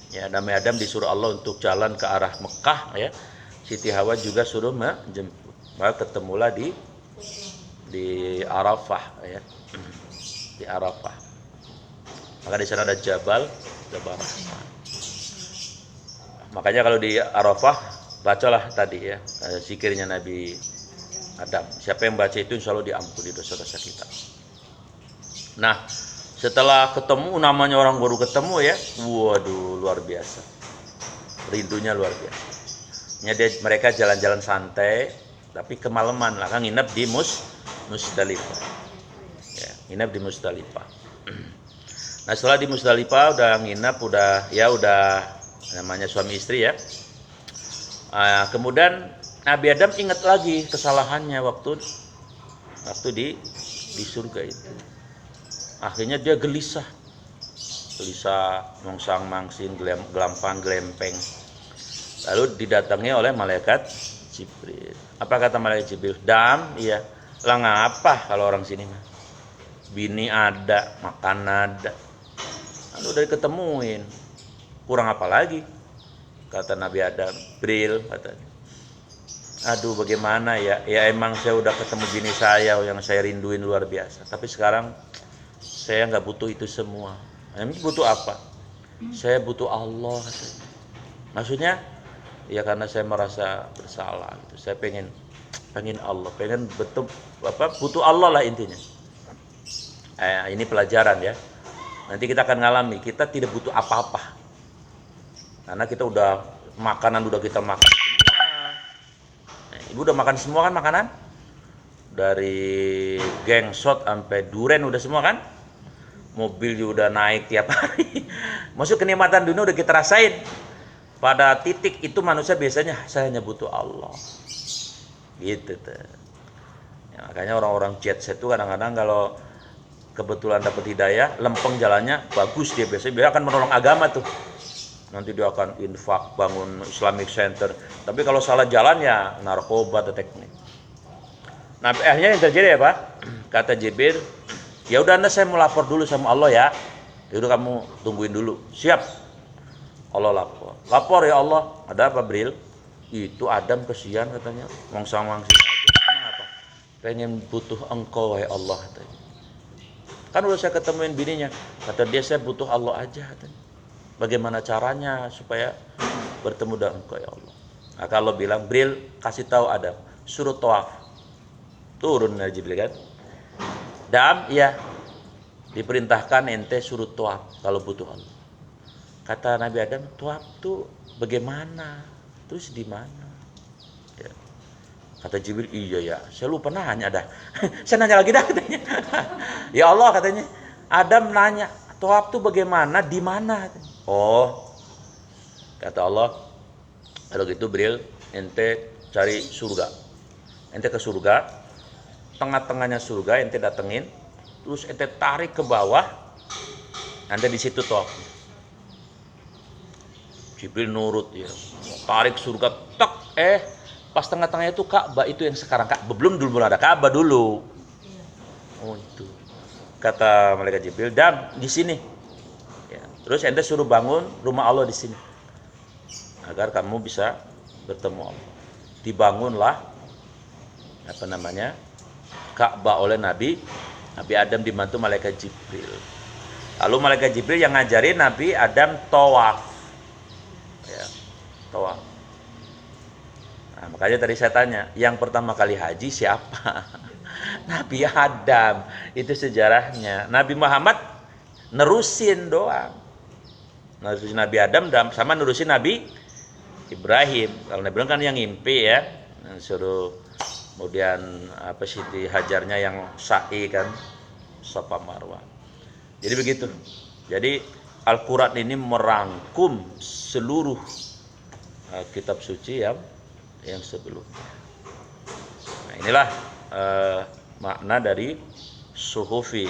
[SPEAKER 1] Ya, Nabi Adam disuruh Allah untuk jalan ke arah Mekah ya. Siti Hawa juga suruh menjemput. Maka ketemulah di Arafah ya. Di Arafah. Maka di sana ada Jabal Rahmah. Makanya kalau di Arafah bacalah tadi ya zikirnya Nabi Adam. Siapa yang baca itu insya Allah diampuni dosa-dosa kita. Nah, Setelah ketemu, namanya orang baru ketemu ya, waduh luar biasa, rindunya luar biasa. Mereka jalan-jalan santai, tapi kemalaman lah kan, nginep di Musdalifah. Ya, nginep di Musdalifah. Nah setelah di Musdalifah udah nginep, udah namanya suami istri ya. Kemudian Nabi Adam ingat lagi kesalahannya waktu di surga itu. Akhirnya dia gelisah mongsang mangsin, gelampang gelempeng. Lalu didatangi oleh malaikat Jibril. Apa kata malaikat Jibril? Dam, iya. Lah ngapa kalau orang sini mah? Bini ada, makan ada. Lalu udah diketemuin. Kurang apa lagi? Kata Nabi Adam, Bril katanya. Aduh bagaimana ya? Ya emang saya udah ketemu bini saya yang saya rinduin luar biasa. Tapi sekarang saya nggak butuh itu semua. Emang butuh apa? Saya butuh Allah katanya. Maksudnya ya karena saya merasa bersalah gitu. Saya pengen Allah, pengen butuh Allah lah intinya. Ini pelajaran ya. Nanti kita akan ngalami, kita tidak butuh apa-apa. Karena kita udah kita makan semua. Ibu udah makan semua kan makanan? Dari gengsot sampai duren udah semua kan? Mobil juga udah naik tiap hari. Maksud kenikmatan dunia udah kita rasain. Pada titik itu manusia biasanya saya hanya butuh Allah. Gitu tuh. Ya, makanya orang-orang jet set itu kadang-kadang kalau kebetulan dapat hidayah, lempeng jalannya bagus, dia akan menolong agama tuh. Nanti dia akan infak, bangun Islamic Center. Tapi kalau salah jalan ya narkoba atau teknik. Nah akhirnya yang terjadi apa? Kata Jibril, ya udah Anda saya mau lapor dulu sama Allah ya. Ya udah kamu tungguin dulu. Siap. Allah lapor ya Allah. Ada apa Bril? Itu Adam kesian katanya. Mongsang-mongsing aja. Kenapa? Pengen butuh engkau ya Allah katanya. Kan udah saya ketemuin bininya. Kata dia saya butuh Allah aja katanya. Bagaimana caranya supaya bertemu dengan engkau ya Allah? Nah kalau bilang Bril kasih tahu Adam suruh tawaf. Turun dari Jibril kan. Dam ya diperintahkan ente suruh tawaf kalau butuh Allah. Kata Nabi Adam, tawaf tuh bagaimana? Terus di mana? Ya. Kata Jibril, iya ya, saya lupa nanya dah. Saya nanya lagi dah katanya. Ya Allah katanya, Adam nanya, tawaf tuh bagaimana? Di mana? Oh, kata Allah, kalau gitu Bril, ente cari surga. Ente ke surga, tengah-tengahnya surga ente datengin, terus ente tarik ke bawah, ente di situ tawaf. Jibril nurut ya, tarik surga, tak pas tengah-tengahnya itu Ka'bah itu yang sekarang Ka'bah, belum ada Ka'bah dulu. Oh itu, kata malaikat Jibril, Dam di sini. Ya, terus ente suruh bangun rumah Allah di sini, agar kamu bisa bertemu Allah. Dibangunlah Ka'bah oleh Nabi Adam dibantu malaikat Jibril. Lalu malaikat Jibril yang ngajarin Nabi Adam tawaf. Ya, tawaf. Nah, makanya tadi saya tanya, yang pertama kali haji siapa? Nabi Adam. Itu sejarahnya. Nabi Muhammad nerusin doang. Nerusin Nabi Adam sama nerusin Nabi Ibrahim. Kalau Nabi Ibrahim kan yang ngimpi ya, suruh kemudian Siti Hajarnya yang sa'i kan, Safa Marwah. Jadi begitu. Jadi Al-Quran ini merangkum seluruh kitab suci yang sebelumnya. Nah, inilah makna dari Suhufi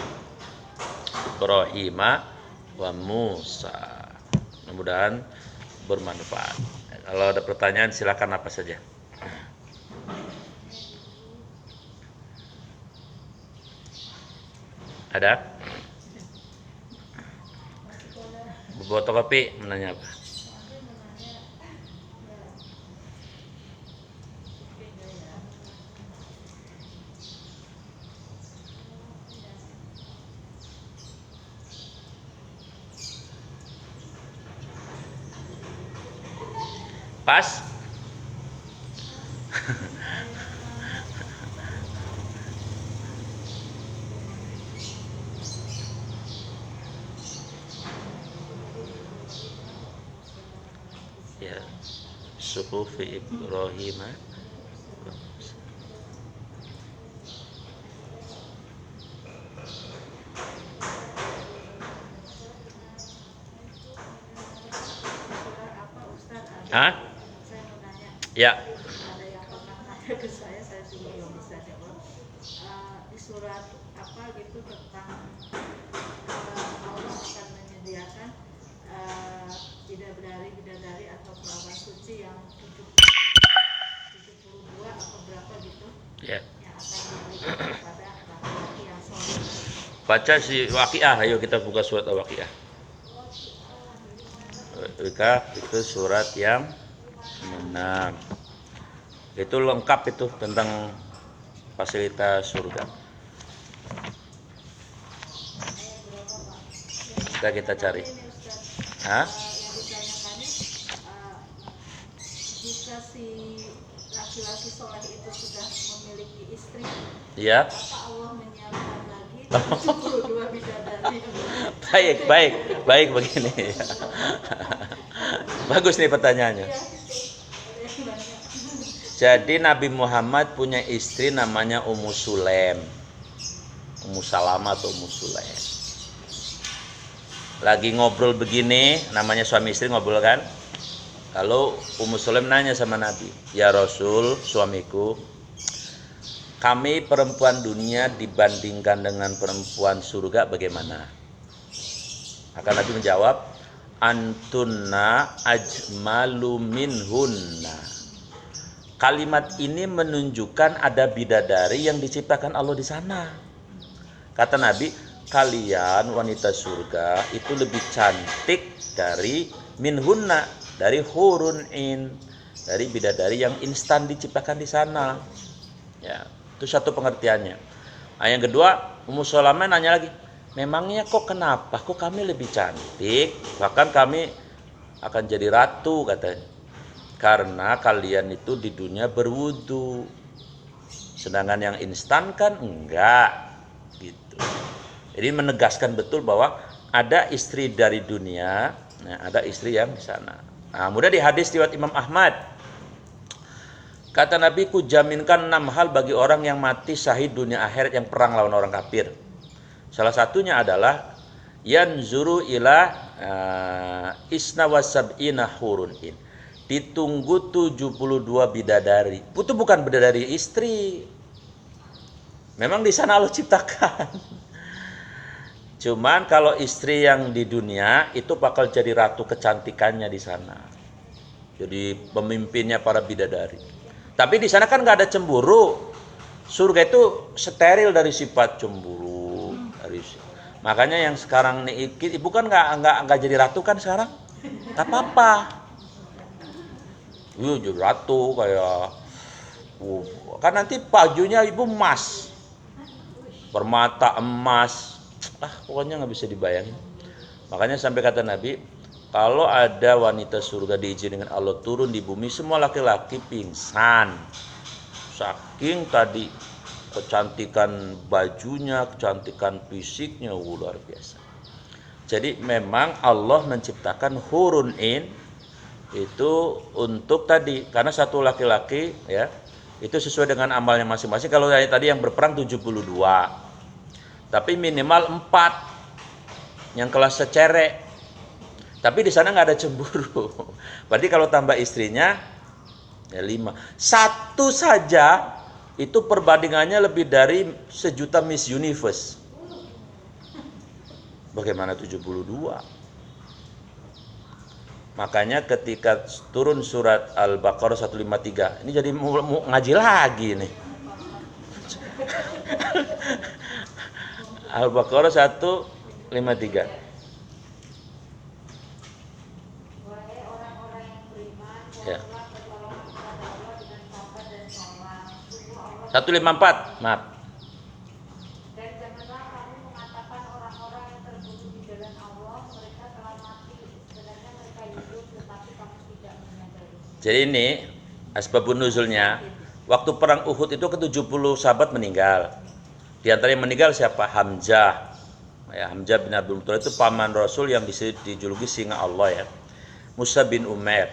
[SPEAKER 1] Ibrahim wa Musa. Mudah-mudahan bermanfaat. Kalau ada pertanyaan silakan apa saja. Ada? Botol kopi menanya apa? Pas? suhufi Ibrahim.
[SPEAKER 2] Surat apa Ustaz?
[SPEAKER 1] Hah?
[SPEAKER 2] Saya mau nanya.
[SPEAKER 1] Ya.
[SPEAKER 2] Ada yang pernah nanya ke saya juga belum bisa jawab. Di surat apa gitu tentang Allah akan menyediakan bidadari atau perawan suci yang 72 atau berapa gitu
[SPEAKER 1] Ya.
[SPEAKER 2] yang akan diberikan kepada laki-laki yang soleh.
[SPEAKER 1] Baca si Waqiah, ayo kita buka surat Al-Waqiah. Itu surat yang 6. Itu lengkap itu tentang fasilitas surga. Kita cari.
[SPEAKER 2] Ini Ustaz,
[SPEAKER 1] Hah?
[SPEAKER 2] yang ditanyakannya jika si laki-laki soleh itu sudah memiliki istri,
[SPEAKER 1] Ya.
[SPEAKER 2] apa Allah menyiapkan lagi 72 bidadari?
[SPEAKER 1] Baik begini. Bagus nih pertanyaannya.
[SPEAKER 2] Iya, ada yang banyak.
[SPEAKER 1] Jadi Nabi Muhammad punya istri namanya Ummu Sulaim. Ummu Salamah atau Ummu Sulaim. Lagi ngobrol begini, namanya suami istri ngobrol kan? Lalu Ummu Sulaim nanya sama Nabi, "Ya Rasul, suamiku, kami perempuan dunia dibandingkan dengan perempuan surga bagaimana?" Maka Nabi menjawab, "Antunna ajmalu minhunna." Kalimat ini menunjukkan ada bidadari yang diciptakan Allah di sana. Kata Nabi, kalian wanita surga itu lebih cantik dari minhunna, dari hurun in, dari bidadari yang instan diciptakan di sana. Ya, itu satu pengertiannya. Nah, yang kedua, Ummu Salamah nanya lagi, memangnya kok kenapa? Kok kami lebih cantik? Bahkan kami akan jadi ratu katanya. Karena kalian itu di dunia berwudu. Sedangkan yang instan kan enggak gitu. Jadi menegaskan betul bahwa ada istri dari dunia, nah, ada istri yang di sana. Nah, kemudian di hadis riwayat Imam Ahmad, kata Nabi, ku jaminkan 6 hal bagi orang yang mati syahid dunia akhirat yang perang lawan orang kafir. Salah satunya adalah yanzuru ila isna wasab'ina hurun in. Ditunggu 72 bidadari. Itu bukan bidadari istri. Memang di sana Allah ciptakan. Cuman kalau istri yang di dunia itu bakal jadi ratu kecantikannya di sana. Jadi pemimpinnya para bidadari. Tapi di sana kan nggak ada cemburu. Surga itu steril dari sifat cemburu. Makanya yang sekarang nih ibu kan nggak jadi ratu kan sekarang? Nggak apa-apa. Jadi ratu kayak kan nanti bajunya ibu emas, permata emas, pokoknya nggak bisa dibayangin. Makanya sampai kata Nabi, kalau ada wanita surga diizinkan Allah turun di bumi, semua laki-laki pingsan, saking tadi kecantikan bajunya, kecantikan fisiknya luar biasa. Jadi memang Allah menciptakan hurun in itu untuk tadi, karena satu laki-laki ya itu sesuai dengan amalnya masing-masing. Kalau tadi yang berperang 72, tapi minimal 4 yang kelas secerek. Tapi di sana nggak ada cemburu. Berarti kalau tambah istrinya ya 5. Satu saja itu perbandingannya lebih dari 1.000.000 Miss Universe. Bagaimana 72? Makanya ketika turun surat Al-Baqarah 153, ini jadi mau ngaji lagi nih. Al-Baqarah 153.
[SPEAKER 2] Wahai orang-orang yang beriman,
[SPEAKER 1] Ya.
[SPEAKER 2] mohonlah pertolongan kepada Allah dengan sabar dan sholat. Sungguh Allah
[SPEAKER 1] 154, maaf.
[SPEAKER 2] dan janganlah kamu mengatakan orang-orang yang terbunuh di jalan Allah mereka telah mati, sedangkan mereka hidup tetapi kamu tidak menyadari.
[SPEAKER 1] Jadi ini asbabun nuzulnya, waktu perang Uhud itu ke-70 sahabat meninggal. Di antara yang meninggal siapa? Hamzah. Ya, Hamzah bin Abdul Muthalib itu paman Rasul yang dijuluki singa Allah ya. Musa bin Umair.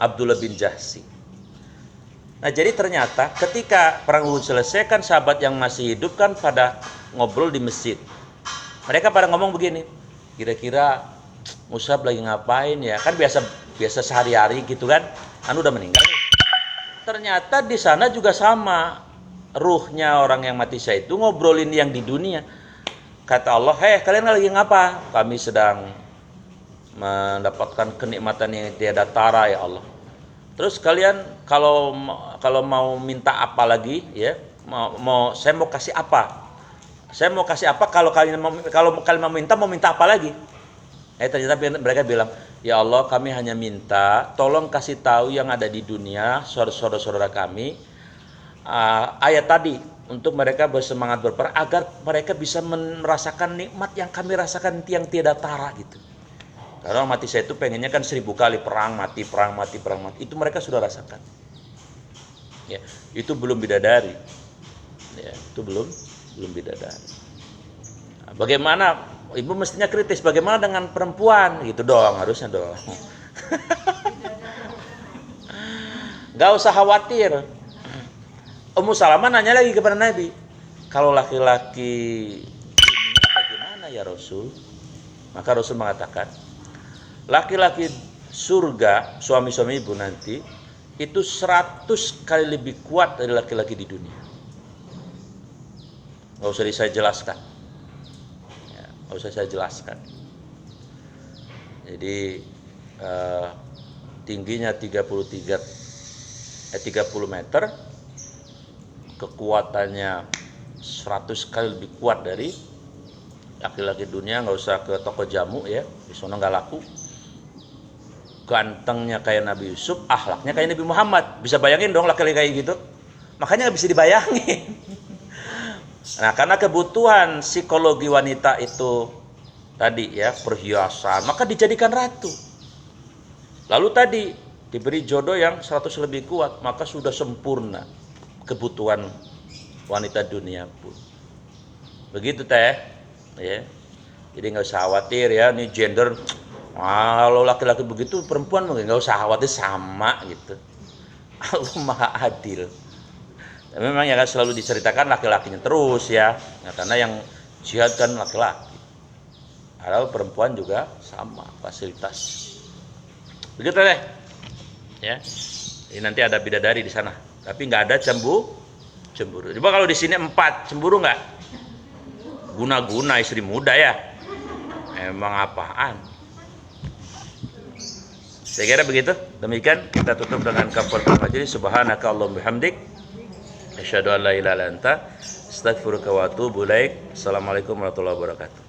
[SPEAKER 1] Abdullah bin Jahsi. Nah, jadi ternyata ketika perang Uhud selesai kan sahabat yang masih hidup kan pada ngobrol di masjid. Mereka pada ngomong begini, kira-kira Mus'ab lagi ngapain ya? Kan biasa sehari-hari gitu kan. Kan udah meninggal. Ternyata di sana juga sama. Ruhnya orang yang mati syahid itu ngobrolin yang di dunia. Kata Allah, kalian lagi ngapa? Kami sedang mendapatkan kenikmatan yang tiada tara ya Allah. Terus kalian kalau mau minta apa lagi ya, saya mau kasih apa? Saya mau kasih apa kalau kalian mau minta apa lagi? Ternyata mereka bilang, ya Allah kami hanya minta tolong kasih tahu yang ada di dunia saudara-saudara kami ayat tadi untuk mereka bersemangat berperang agar mereka bisa merasakan nikmat yang kami rasakan yang tiada tara gitu. Karena mati saya itu pengennya kan 1000 kali perang mati. Itu mereka sudah rasakan. Ya, itu belum bidadari. Ya, itu belum bidadari. Nah, bagaimana ibu mestinya kritis, bagaimana dengan perempuan gitu dong, harusnya dong. Gak usah khawatir. Ummu Salamah nanya lagi kepada Nabi, kalau laki-laki ini bagaimana ya Rasul? Maka Rasul mengatakan, laki-laki surga, suami-suami ibu nanti, itu 100 kali lebih kuat dari laki-laki di dunia. Gak usah saya jelaskan. Ya, gak usah saya jelaskan. Jadi tingginya 30 meter, kekuatannya 100 kali lebih kuat dari laki-laki dunia. Nggak usah ke toko jamu ya, di sana nggak laku. Gantengnya kayak Nabi Yusuf, akhlaknya kayak Nabi Muhammad. Bisa bayangin dong laki-laki kayak gitu? Makanya nggak bisa dibayangin. Nah, karena kebutuhan psikologi wanita itu tadi ya, perhiasan, maka dijadikan ratu. Lalu tadi diberi jodoh yang 100 lebih kuat, maka sudah sempurna kebutuhan wanita dunia pun. Begitu teh, ya. Jadi nggak usah khawatir ya, nih gender. Kalau laki-laki begitu, perempuan mungkin nggak usah khawatir, sama gitu. Allah Maha Adil. Dan memang ya kan selalu diceritakan laki-lakinya terus ya, nah, karena yang jihad kan laki-laki. Padahal perempuan juga sama fasilitas. Begitu deh, ya. Ini nanti ada bidadari di sana, tapi nggak ada cemburu. Coba kalau di sini 4, cemburu nggak? Guna-guna istri muda ya. Emang apaan? Saya kira begitu. Demikian kita tutup dengan kafaratul majlis. Subhanaka Allahumma bihamdik, asyhadu an la ilaha illa anta, astaghfiruka wa atubu ilaik. Assalamualaikum warahmatullahi wabarakatuh.